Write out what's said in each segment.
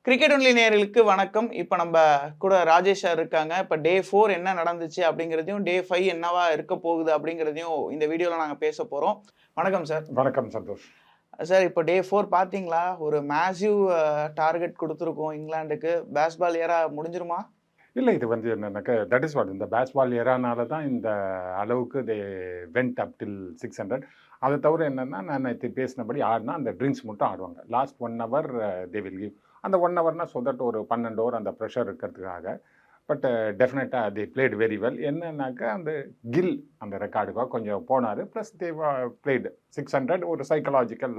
Cricket only நேயர்களுக்கு வணக்கம். இப்ப நம்ம கூட ராஜேஷ் சார் இருக்காங்க. இப்ப டே 4 என்ன நடந்துச்சு அப்படிங்கிறதையும், டே 5 என்னவா இருக்க போகுது அப்படிங்கிறதையும் இந்த வீடியோல நாங்க பேச போறோம். வணக்கம் சார். வணக்கம் சந்தோஷ். சார் இப்போ டே 4 பார்த்தீங்களா? ஒரு மேசிவ் டார்கெட் குடுத்துருக்கோம் இங்கிலாந்துக்கு. பேஸ்பால் ஏரா முடிஞ்சிருமா? இல்ல இது வந்து என்னன்னாக்க தட் இஸ் வாட் இந்த பேஸ்பால் எரானால தான் இந்த அளவுக்கு தே வென்ட் அப் டில் 600. அதை தவிர என்னன்னா நான் நேற்று பேசினபடி ஆடினா அந்த ட்ரிங்க்ஸ் மட்டும் ஆடுவாங்க. Last 1 hour they will give. அந்த 1 ஹவர்னா ஸோ தட் ஒரு 12 ஓவர் அந்த ப்ரெஷர் இருக்கிறதுக்காக. பட் டெஃபினட்டாக தே பிளேட் வெரி வெல். என்னன்னாக்கா அந்த கில் அந்த ரெக்கார்டுக்காக கொஞ்சம் போனார். ப்ளஸ் தே பிளேட் 600 ஒரு சைக்கலாஜிக்கல்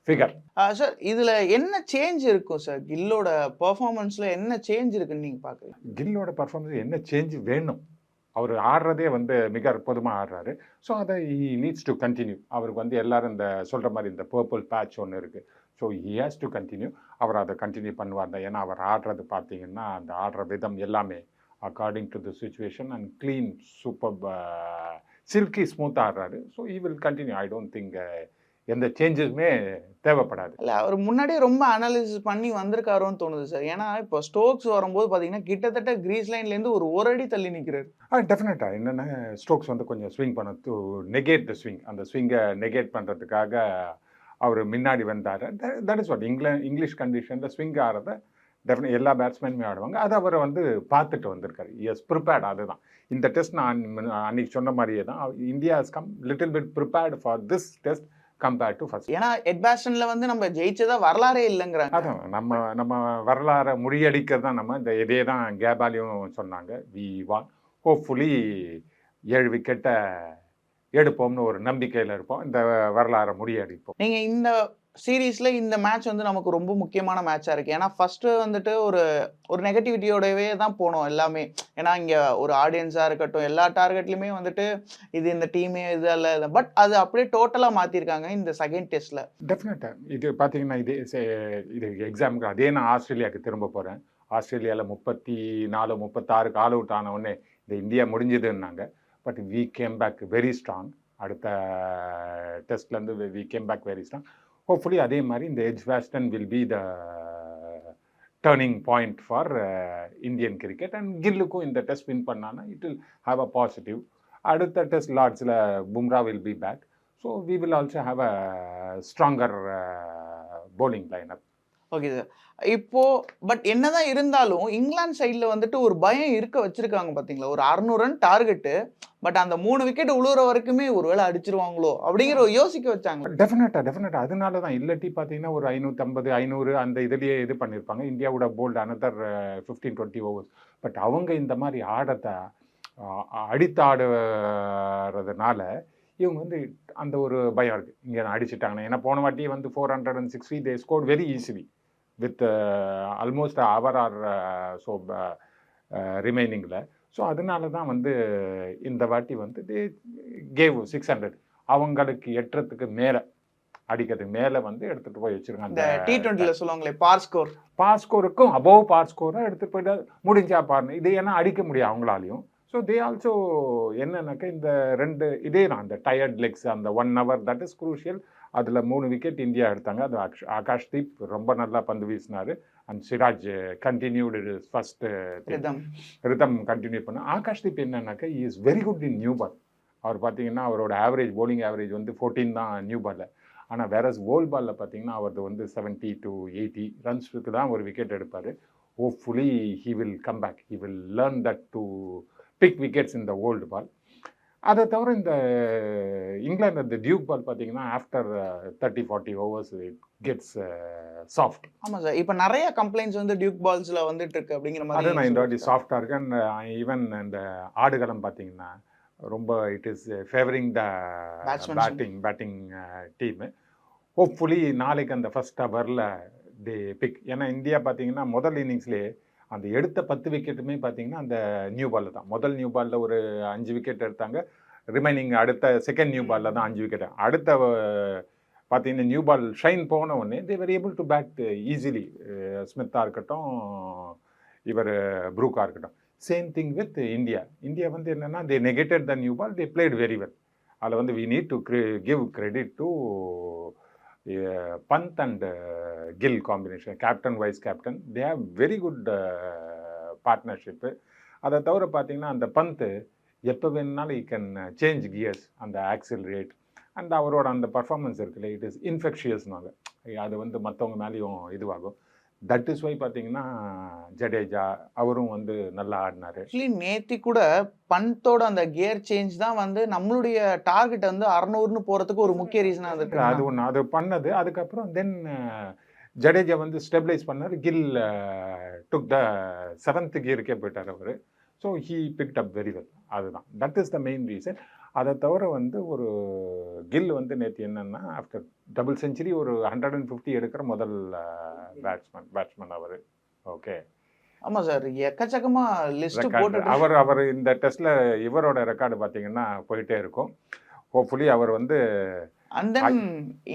ஃபிகர். சார் இதுல என்ன சேஞ்ச் இருக்கும் சார்? கில்லோட பெர்ஃபார்மன்ஸ்ல என்ன சேஞ்ச் இருக்குன்னு நீங்க பார்க்குறீங்க? கில்லோட பர்ஃபார்மன்ஸ் என்ன சேஞ்ச் வேணும்? அவர் ஆடுறதே வந்து மிக அற்புதமாக ஆடுறாரு. ஸோ அதை ஹி நீட்ஸ் டு கண்டினியூ. அவருக்கு வந்து எல்லாரும் இந்த சொல்கிற மாதிரி இந்த பர்பிள் பேட்ச் ஒன்று இருக்குது. So he has to continue. அவர் அதை கண்டினியூ பண்ணுவார் தான். ஏன்னா அவர் ஆடுறது பார்த்தீங்கன்னா அந்த ஆடுற விதம் எல்லாமே according to the situation and clean super silky ஸ்மூத்தாக ஆடுறாரு. So he will continue. I don't think எந்த சேஞ்சஸுமே தேவைப்படாது. இல்ல அவர் முன்னாடியே ரொம்ப அனாலிசிஸ் பண்ணி வந்திருக்காரோன்னு தோணுது சார். ஏன்னா இப்போ ஸ்டோக்ஸ் வரும்போது பார்த்தீங்கன்னா கிட்டத்தட்ட கிரீஸ் லைன்லேருந்து ஒரு அடி தள்ளி நிற்கிறாரு. டெஃபினட்டாக என்னென்னா ஸ்டோக்ஸ் வந்து கொஞ்சம் ஸ்விங் பண்ண டு நெகேட் த ஸ்விங். அந்த ஸ்விங்கை நெகேட் பண்ணுறதுக்காக அவர் முன்னாடி வந்தார். தட் இஸ் வாட் இங்கிலீஷ் கண்டிஷனில் ஸ்விங் ஆகிறத டெஃபினட் எல்லா பேட்ஸ்மேனுமே ஆடுவாங்க. அதை அவர் வந்து பார்த்துட்டு வந்திருக்காரு. Yes prepared. அதுதான் இந்த டெஸ்ட் நான் அன்னைக்கு சொன்ன மாதிரியே தான் India has come little bit prepared for this test compared to first. ஏன்னா எட்பாஸ்டன்ல வந்து நம்ம ஜெயிச்சதா வரலாறே இல்லைங்கிறாங்க. அதான் நம்ம வரலாறை முறியடிக்கிறது தான். நம்ம இந்த இதே தான் கேபாலையும் சொன்னாங்க. வி வான் ஹோப்ஃபுல்லி 7 விக்கெட்டை எடுப்போம்னு ஒரு நம்பிக்கையில் இருப்போம். இந்த வரலாறை முறியடிப்போம். நீங்கள் இந்த சீரீஸில் இந்த மேட்ச் வந்து நமக்கு ரொம்ப முக்கியமான மேட்சாக இருக்குது. ஏன்னா ஃபஸ்ட்டு வந்துட்டு ஒரு நெகட்டிவிட்டியோடவே தான் போனோம் எல்லாமே. ஏன்னா இங்கே ஒரு ஆடியன்ஸாக இருக்கட்டும், எல்லா டார்கெட்லையுமே வந்துட்டு இது இந்த டீமே இது அல்ல. பட் அது அப்படியே டோட்டலாக மாற்றிருக்காங்க இந்த செகண்ட் டெஸ்ட்டில். டெஃபினட்டாக இது பார்த்தீங்கன்னா இது எக்ஸாம்பிள் அதே நான் ஆஸ்திரேலியாவுக்கு திரும்ப போகிறேன். ஆஸ்திரேலியாவில் 34, 36 ஆல் அவுட் ஆன உடனே இந்த இந்தியா முடிஞ்சதுன்னாங்க. But we came back very strong. அடுத்த டெஸ்ட்லேருந்து we came back very strong. Hopefully அதே மாதிரி இந்த Edgbaston will be the turning point for Indian cricket. And கில்லுக்கும் இந்த டெஸ்ட் வின் பண்ணானா it will have a positive. அடுத்த டெஸ்ட் லார்ட்ஸில் Bumrah will be back. So we will also have a stronger bowling lineup. Okay sir. இப்போ but என்னதான் இருந்தாலும் இங்கிலாந்து சைடில் வந்துட்டு ஒரு பயம் இருக்க வச்சிருக்காங்க பார்த்தீங்களா? ஒரு 600 ரன் டார்கெட்டு. பட் அந்த 3 விக்கெட் உழுவுற வரைக்குமே ஒரு வேளை அடிச்சிருவாங்களோ அப்படிங்கிற ஒரு யோசிக்க வச்சாங்க. டெஃபினட்டாக அதனால தான் இல்லாட்டி பார்த்தீங்கன்னா ஒரு 550, 500 அந்த இதுலேயே இது பண்ணியிருப்பாங்க. இந்தியாவோட போல்டு அனதர் 15-20 ஓவர்ஸ். பட் அவங்க இந்த மாதிரி ஆடத்தை அடித்து ஆடுறதுனால இவங்க வந்து அந்த ஒரு பயம் இருக்குது. இங்கே அடிச்சிட்டாங்கன்னா ஏன்னா போன வாட்டி வந்து 460 they scored very easily with almost hour or so ரிமைனிங்கில். ஸோ அதனால தான் வந்து இந்த வாட்டி வந்து தே கேவ் 600. அவங்களுக்கு எட்டுறதுக்கு மேலே அடிக்கிறதுக்கு மேலே வந்து எடுத்துகிட்டு போய் வச்சுருக்காங்க. அந்த T20ல சொல்லுவாங்களே பார் ஸ்கோருக்கும் அபவ் பார் ஸ்கோரை எடுத்துகிட்டு போயிட்டு முடிஞ்சா பாருங்க. இது ஏன்னா அடிக்க முடியும் அவங்களாலையும். ஸோ தே ஆல்சோ என்னன்னாக்கா இந்த 2 இதே தான் அந்த டயர்ட் லெக்ஸ் அந்த 1 hour தட் இஸ் குரூஷியல். அதில் 3 விக்கெட் இந்தியா எடுத்தாங்க. அது ஆகாஷ்தீப் ரொம்ப நல்லா பந்து வீசினார். And Siraj continued first rhythm continue பண்ண. ஆகாஷ்தீப் என்னன்னாக்கா is very good in new ball. அவர் பார்த்தீங்கன்னா அவரோட போலிங் ஆவரேஜ் வந்து 14 தான் நியூ பாலில். ஆனால் வேற ஓல்ட் பாலில் பார்த்தீங்கன்னா அவரது வந்து 70 to 80 ரன்ஸுக்கு தான் ஒரு விக்கெட் எடுப்பார். Hopefully he will come back. He will learn that to pick wickets in the old ball. அதை தவிர இந்த இங்கிலாந்து அந்த டியூக் பால் பார்த்தீங்கன்னா after 30-40 overs it gets soft. ஆமாம் சார். இப்போ நிறைய கம்ப்ளைண்ட்ஸ் வந்து டியூக் பால்ஸில் வந்துட்டு இருக்கு அப்படிங்கிற மாதிரி. அது நான் இந்த வாட்டி சாஃப்டாக இருக்கேன். ஈவன் இந்த ஆடுகளம் பார்த்தீங்கன்னா ரொம்ப it is favouring the batting team. Hopefully நாளைக்கு அந்த ஃபர்ஸ்ட் ஹவரில் தி பிக். ஏன்னா இந்தியா பார்த்தீங்கன்னா முதல் இன்னிங்ஸ்லேயே அந்த எடுத்த 10 விக்கெட்டுமே பார்த்தீங்கன்னா அந்த நியூ பாலில் தான். முதல் நியூ பாலில் ஒரு 5 விக்கெட் எடுத்தாங்க. ரிமைனிங் அடுத்த செகண்ட் நியூ பாலில் தான் 5 விக்கெட். அடுத்த பார்த்தீங்கன்னா நியூ பால் ஷைன் போன உடனே they were able to bat easily. ஸ்மித்தாக இருக்கட்டும், இவர் ப்ரூக்காக இருக்கட்டும். சேம் திங் வித் இந்தியா வந்து என்னென்னா they negated the new ball. They played very well. அதில் வந்து we need to give credit to Pant and Gill combination, captain, vice captain, they have very good partnership. அதை தவிர பார்த்தீங்கன்னா அந்த பந்த் எப்போ வேணுனாலும் ஈ கேன் சேஞ்ச் கியர்ஸ் அந்த ஆக்சிலரேட் அண்ட் அவரோட அந்த பர்ஃபார்மன்ஸ் இருக்குல்ல இட் இஸ் இன்ஃபெக்ஷியஸ்னால அது வந்து மற்றவங்க மேலேயும் இதுவாகும். தட் இஸ் வை பார்த்தீங்கன்னா ஜடேஜா அவரும் வந்து நல்லா ஆடினாரு. ஆக்சுவலி நேத்தி கூட பந்தோட அந்த கியர் சேஞ்ச் தான் வந்து நம்மளுடைய டார்கெட் வந்து 600ன்னு போறதுக்கு ஒரு முக்கிய ரீசனா இருக்கு. அது ஒன்று அது பண்ணது. அதுக்கப்புறம் தென் ஜடேஜா வந்து ஸ்டெபிளைஸ் பண்ணார். கில் டுக் த 7th கியருக்கே போயிட்டார் அவர். So he picked up very well. அதுதான் that is the main reason. அதை தவிர வந்து ஒரு கில் வந்து நேற்று என்னன்னா ஆஃப்டர் டபுள் செஞ்சுரி ஒரு 150 எடுக்கிற முதல் பேட்ஸ்மேன் அவர். ஓகே ஆமா சார், எக்கச்சக்கமா லிஸ்ட் போட்டு அவர் இந்த டெஸ்ட்ல இவரோட ரெக்கார்டு பார்த்தீங்கன்னா போயிட்டே இருக்கும். ஹோப்ஃபுல்லி அவர் வந்து அண்ட் தென்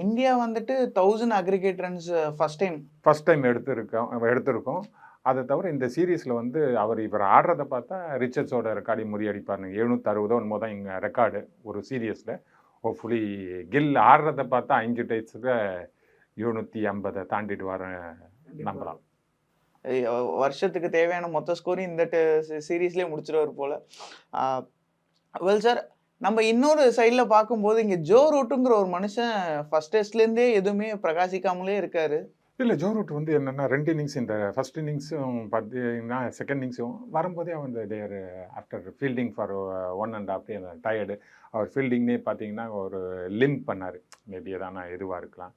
இந்தியா வந்துட்டு 1000 அக்ரிகேட் ரன்ஸ் ஃபர்ஸ்ட் டைம் எடுத்திருக்கோம். அதை தவிர இந்த சீரீஸில் வந்து இவர் ஆடுறதை பார்த்தா ரிச்சர்ட்ஸோட ரெக்கார்டையும் முறியடிப்பாருங்க. 760 என்னமோ தான் இங்கே ரெக்கார்டு ஒரு சீரியஸில். ஹோப்ஃபுல்லி கில் ஆடுறதை பார்த்தா 5 டேட்ஸுக்கு 750 தாண்டிடுவார் நம்பலாம். வருஷத்துக்கு தேவையான மொத்த ஸ்கோரும் இந்த சீரீஸ்லேயே முடிச்சிடுவார் போல. வெல் சார், நம்ம இன்னொரு சைடில் பார்க்கும்போது இங்கே ஜோ ரூட்டுங்கிற ஒரு மனுஷன் ஃபர்ஸ்ட் டெஸ்ட்லேருந்தே எதுவுமே பிரகாசிக்காமலே இருக்காரு. இல்லை, ஜோ ரூட் வந்து என்னென்னா 2 இன்னிங்ஸ் இந்த ஃபர்ஸ்ட் இன்னிங்ஸும் பார்த்தீங்கன்னா செகண்ட் இன்னிங்ஸும் வரும்போதே அவன் thereafter fielding for 1.5 day tired. அவர் ஃபீல்டிங்னே பார்த்தீங்கன்னா ஒரு லிம்ப் பண்ணார். மேபி எதானா எதுவாக இருக்கலாம்.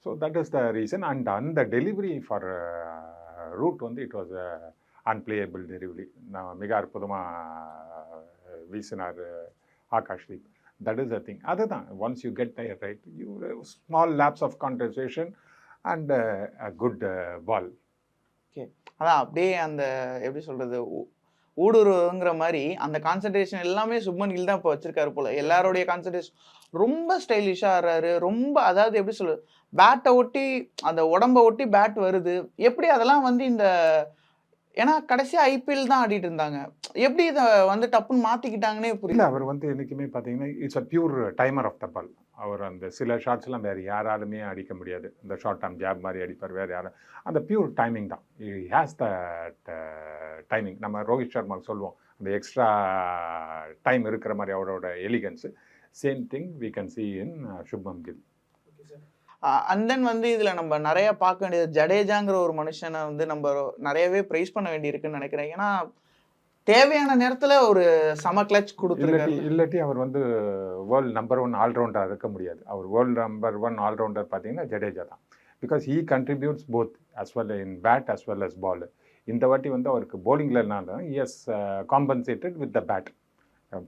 So that is the reason. And அந்த டெலிவரி ஃபார் ரூட் வந்து இட் வாஸ் அன்பிளேயபிள் டெலிவரி. நான் மிக அற்புதமாக வீசினார் Akashdeep. That is the thing. அதுதான் once you get tired right you small lapses of concentration and a good ball. Okay, அதான் அப்படியே அந்த எப்படி சொல்கிறது ஊடுருவங்கிற மாதிரி அந்த கான்சன்ட்ரேஷன் எல்லாமே சுப்மன் கில் தான் இப்போ வச்சிருக்காரு போல. எல்லாரோடைய கான்சன்ட்ரேஷன் ரொம்ப ஸ்டைலிஷாக ஆடுறாரு. ரொம்ப அதாவது எப்படி சொல்கிறது, பேட்டை ஒட்டி அந்த உடம்பை ஒட்டி பேட் வருது. எப்படி அதெல்லாம் வந்து இந்த ஏன்னா கடைசியாக ஐபிஎல் தான் ஆடிட்டு இருந்தாங்க, எப்படி இதை வந்து டப்புன்னு மாற்றிக்கிட்டாங்கன்னே புரியல. அவர் வந்து என்றைக்குமே பார்த்தீங்கன்னா it's a pure timer of the ball. அவர் அந்த சில ஷாட்ஸ்லாம் வேறு யாராலுமே அடிக்க முடியாது. இந்த ஷார்ட் டேர்ம் ஜாப் மாதிரி அடிப்பார், வேறு யாரும். அந்த பியூர் டைமிங் தான். Has the timing. நம்ம ரோஹித் சர்மாவுக்கு சொல்லுவோம் அந்த எக்ஸ்ட்ரா டைம் இருக்கிற மாதிரி அவரோட elegance. Same thing we can see in Shubman Gill. And then வந்து இதில் நம்ம நிறைய பார்க்க வேண்டியது ஜடேஜாங்கிற ஒரு மனுஷனை வந்து நம்ம நிறையவே ப்ரைஸ் பண்ண வேண்டியிருக்குன்னு நினைக்கிறேன். ஏன்னா தேவையான நேரத்தில் ஒரு சம கிளச் கொடுத்துருக்காரு. இல்லாட்டி அவர் வந்து வேர்ல்டு நம்பர் 1 ஆல்ரவுண்டர் இருக்க முடியாது. அவர் வேர்ல்டு நம்பர் 1 ஆல்ரவுண்டர் பார்த்தீங்கன்னா ஜடேஜா தான். Because he contributes both as well in bat as well as ball. இந்த வாட்டி வந்து அவருக்கு போலிங்கில் என்ன is compensated with the bat.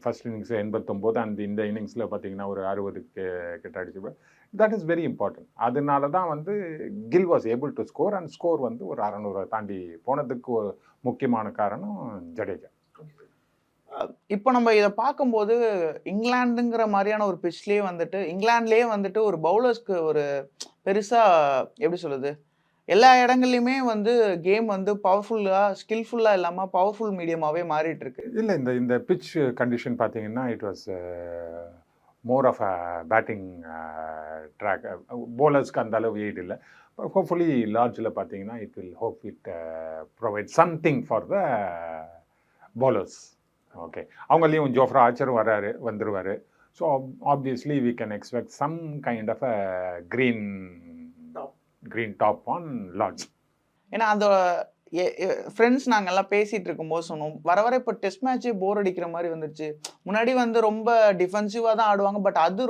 First innings 89 and இந்த இன்னிங்ஸில் பார்த்தீங்கன்னா ஒரு 60 கிட்ட அடிச்சு. That is very important. அதனால தான் வந்து Gill was able to score and score வந்து ஒரு 600 தாண்டி போனதுக்கு ஒரு முக்கியமான காரணம் ஜடேஜா. இப்போ நம்ம இதை பார்க்கும்போது இங்கிலாந்துங்கிற மாதிரியான ஒரு பிச்லேயே வந்துட்டு இங்கிலாந்துலேயே வந்துட்டு ஒரு பவுலர்ஸ்க்கு ஒரு பெருசாக எப்படி சொல்லுது, எல்லா இடங்கள்லையுமே வந்து கேம் வந்து பவர்ஃபுல்லாக ஸ்கில்ஃபுல்லாக இல்லாமல் பவர்ஃபுல் மீடியமாகவே மாறிட்டு இருக்கு. இல்லை, இந்த பிச் கண்டிஷன் பார்த்தீங்கன்னா it was more of a batting track. போலர்ஸ்க்கு அந்த அளவு வெயிட் இல்லை. ஹோப்ஃபுல்லி லார்ஜில் பார்த்தீங்கன்னா it will hope it provide something for the bowlers. Okay, அவங்களையும் ஜோஃப்ரா ஆர்ச்சரும் வந்துருவார். So obviously we can expect some kind of a green top on Lord's. ஏன்னா அந்த ஃப்ரெண்ட்ஸ் நாங்கள்லாம் பேசிகிட்டு இருக்கும்போது சொன்னோம், வர வர இப்போ டெஸ்ட் மேட்ச்சே போர் அடிக்கிற மாதிரி வந்துருச்சு. முன்னாடி வந்து ரொம்ப டிஃபென்சிவாக தான் ஆடுவாங்க, பட் அது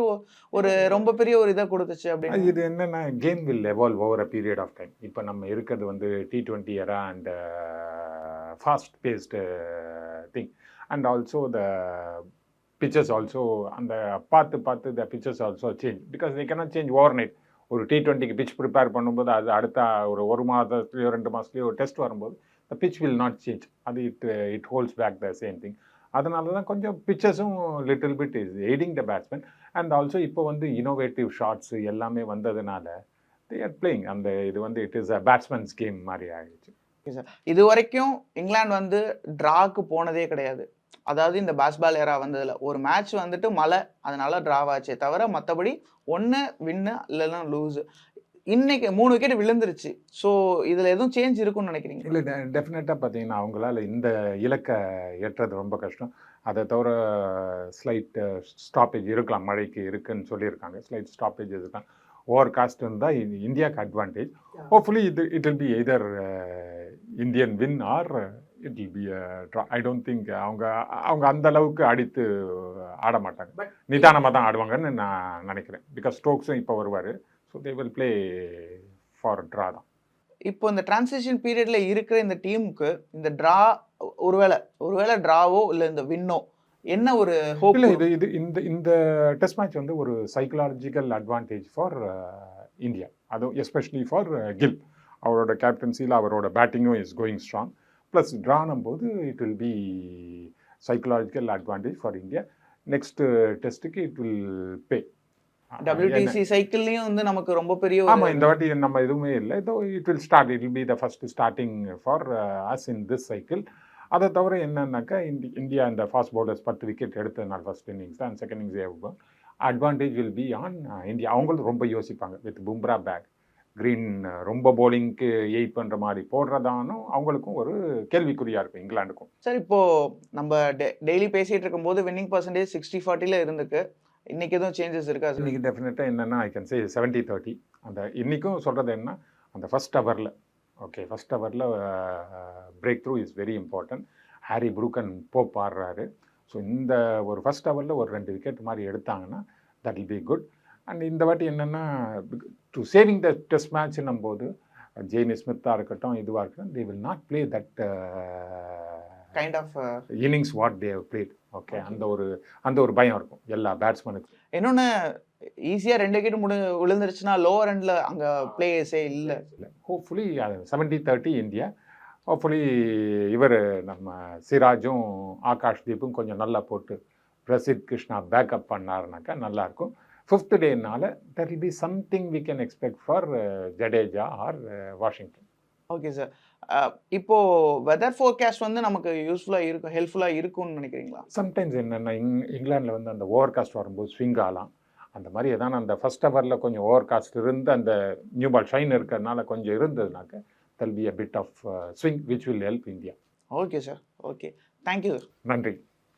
ஒரு ரொம்ப பெரிய ஒரு இதை கொடுத்துச்சு அப்படின்னு. இது என்னென்னா game will evolve over a period of time. இப்போ நம்ம இருக்கிறது வந்து T20 era and fast paced thing. And also the pitches also அந்த பார்த்து the pitches also change. Because they cannot change overnight. ஒரு T20க்கு பிச் ப்ரிப்பேர் பண்ணும்போது அது அடுத்த ஒரு மாதத்துலையோ 2 மாதத்துலையோ டெஸ்ட் வரும்போது the pitch will not change. அது it holds back the same thing. அதனால தான் கொஞ்சம் பிச்சர்ஸும் little bit is aiding the batsman. And also இப்போ வந்து இனோவேட்டிவ் ஷாட்ஸு எல்லாமே வந்ததுனால தே ஆர் பிளேயிங். அந்த இது வந்து it is a batsmen game மாதிரி ஆகிடுச்சு. ஓகே சார், இது வரைக்கும் இங்கிலாந்து வந்து ட்ராக்கு போனதே கிடையாது. அதாவது இந்த பாஸ்பால் ஏரா வந்ததுல ஒரு மேட்ச் வந்துட்டு மழை அதனால டிராவ் ஆச்சே தவிர மற்றபடி ஒன்று வின்னு இல்லைன்னா லூஸ். இன்னைக்கு 3 விக்கெட் விழுந்துருச்சு. ஸோ இதுல எதுவும் சேஞ்ச் இருக்கும்னு நினைக்கிறீங்க? இல்லை, டெஃபினட்டாக பார்த்தீங்கன்னா அவங்களால இந்த இலக்கை எட்டுறது ரொம்ப கஷ்டம். அதை தவிர ஸ்லைட் ஸ்டாப்பேஜ் இருக்கலாம், மழைக்கு இருக்குன்னு சொல்லியிருக்காங்க. ஸ்லைட் ஸ்டாப்பேஜ் இருக்கலாம், ஓவர் காஸ்ட் இருந்தால் இந்தியாவுக்கு advantage. Hopefully it will be either Indian win R it will be draw. I don't think அவங்க அந்த அளவுக்கு அடித்து ஆட மாட்டாங்க, நிதானமாக தான் ஆடுவாங்கன்னு நான் நினைக்கிறேன். பிகாஸ் ஸ்டோக்ஸும் இப்போ வருவார். So they will play for draw தான். இப்போ இந்த டிரான்சிஷன் பீரியட்ல இருக்கிற இந்த டீமுக்கு இந்த டிரா ஒருவேளை டிராவோ இல்லை இந்த வின்னோ என்ன ஒரு ஹோப்? இல்லை, இது இந்த டெஸ்ட் மேட்ச் வந்து ஒரு சைக்கலாஜிக்கல் அட்வான்டேஜ் ஃபார் இந்தியா. அதுவும் எஸ்பெஷலி ஃபார் கில். அவரோட கேப்டன்சியில் அவரோட பேட்டிங்கும் இஸ் கோயிங் ஸ்ட்ராங். ப்ளஸ் ட்ரானும் போது it will be psychological advantage for India. Next டெஸ்ட்டுக்கு இட் வில் பே. WTC சைக்கிள்லயும் வந்து நமக்கு ரொம்ப பெரிய ஆமாம், இந்த வாட்டி நம்ம எதுவுமே இல்லை. இதோ it will start, it will be the first starting for us in this cycle. அதை தவிர என்னன்னாக்கா இந்தியா இந்த ஃபாஸ்ட் பவுலர்ஸ் 10 விக்கெட் எடுத்ததுனால ஃபர்ஸ்ட் இன்னிங்ஸ் தான், second innings advantage will be on India. அவங்களும் ரொம்ப யோசிப்பாங்க. வித் பும்ரா பேக், கிரீன் ரொம்ப போலிங்க்கு எயிட் பண்ணுற மாதிரி போடுறதானும் அவங்களுக்கும் ஒரு கேள்விக்குறியாக இருக்கும் இங்கிலாந்துக்கும். சார் இப்போ நம்ம டெய்லி பேசிட்டு இருக்கும்போது வின்னிங் பர்சன்டேஜ் 60-40 இருந்துக்கு. இன்னைக்கு எதுவும் சேஞ்சஸ் இருக்கா சார்? இன்னைக்கு டெஃபினட்டாக என்னென்னா ஐ கேன் சே 70-30. அந்த இன்றைக்கும் சொல்கிறது என்ன, அந்த ஃபர்ஸ்ட் ஹவரில் ஃபர்ஸ்ட் ஹவரில் breakthrough is very important. Harry ப்ரூக்கன் போப் ஆடுறாரு. ஸோ இந்த ஒரு ஃபர்ஸ்ட் ஹவரில் ஒரு 2 விக்கெட் மாதிரி எடுத்தாங்கன்னா that will be good. And இந்த வாட்டி என்னென்னா டு சேவிங் த டெஸ்ட் மேட்ச்னும் போது ஜேமி ஸ்மித்தாக இருக்கட்டும், இதுவாக இருக்கட்டும், they will not play that kind of innings what they have played. Okay, அந்த ஒரு பயம் இருக்கும் எல்லா பேட்ஸ்மேனுக்கும். இன்னொன்று ஈஸியாக 2 விக்கெட் விழுந்துருச்சுன்னா லோவர் எண்டில் அங்கே பிளேயர்ஸே இல்லை. Hopefully 70-30 India. ஹோப்ஃபுல்லி இவர் நம்ம சிராஜும் ஆகாஷ் தீப்பும் கொஞ்சம் நல்லா போட்டு பிரசித் கிருஷ்ணா பேக்கப் பண்ணாருனாக்கா நல்லாயிருக்கும். 5th டேனால that will be something we can expect for Jadeja or Washington. Okay sir. இப்போ வெதர் ஃபோர்காஸ்ட் வந்து நமக்கு ஹெல்ப்ஃபுல்லாக இருக்கும்னு நினைக்கிறீங்களா? சம்டைம்ஸ் என்னென்னா இங்கிலாண்டில் வந்து அந்த ஓவர் காஸ்ட் வரும்போது ஸ்விங் ஆகலாம். அந்த மாதிரி எதான அந்த ஃபர்ஸ்ட் ஹவரில் கொஞ்சம் ஓவர் காஸ்ட் இருந்து அந்த நியூ பால் ஷைன் இருக்கிறதுனால கொஞ்சம் இருந்ததுனாக்க there'll be a bit of swing which will help India. Okay sir. Okay, thank you sir. நன்றி.